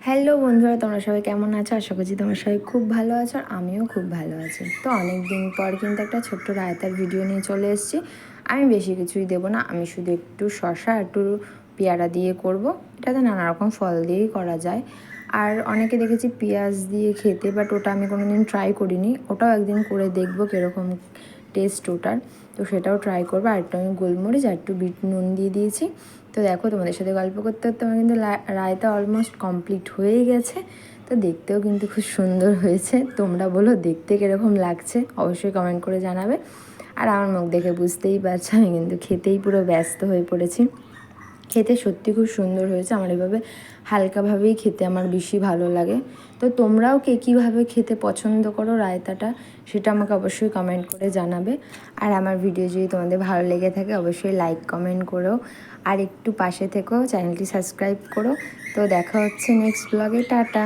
Hello বন্ধুরা, তোমরা সবাই কেমন আছো? আশা করছি তোমরা সবাই খুব ভালো আছো, আর আমিও খুব ভালো আছি। তো অনেক দিন পর কিন্তু একটা ছোট্ট রায়তার ভিডিও নিয়ে চলে এসেছি। আমি বেশি কিছুই দেবো না, আমি শুধু একটু শসা একটু পেয়ারা দিয়ে করব। এটাতে নানা রকম ফল দিয়েই করা যায়। আর অনেকে দেখেছি পেঁয়াজ দিয়ে খেতে, বাট ওটা আমি কোনো দিন ট্রাই করিনি। ওটাও একদিন করে দেখবো কীরকম টেস্ট ওটার। তো সেটাও ট্রাই করবো। আর একটু আমি গোলমরিচ আর একটু বিট নুন দিয়ে দিয়েছি। তো দেখো, তোমাদের সাথে গল্প করতে করতে আমার কিন্তু রায়তা অলমোস্ট কমপ্লিট হয়ে গেছে। তো দেখতেও কিন্তু খুব সুন্দর হয়েছে। তোমরা বলো দেখতে কীরকম লাগছে, অবশ্যই কমেন্ট করে জানাবে। আর আমার মুখ দেখে বুঝতেই পারছো আমি কিন্তু খেতেই পুরো ব্যস্ত হয়ে পড়েছি। খেতে সত্যি খুব সুন্দর হয়েছে। আমার এভাবে হালকাভাবেই খেতে আমার বেশি ভালো লাগে। তো তোমরাও কে কীভাবে খেতে পছন্দ করো রায়তাটা, সেটা আমাকে অবশ্যই কমেন্ট করে জানাবে। আর আমার ভিডিও যদি তোমাদের ভালো লেগে থাকে অবশ্যই লাইক কমেন্ট করো, আর একটু পাশে থেকো, চ্যানেলটি সাবস্ক্রাইব করো। তো দেখা হচ্ছে নেক্সট ব্লগে। টাটা।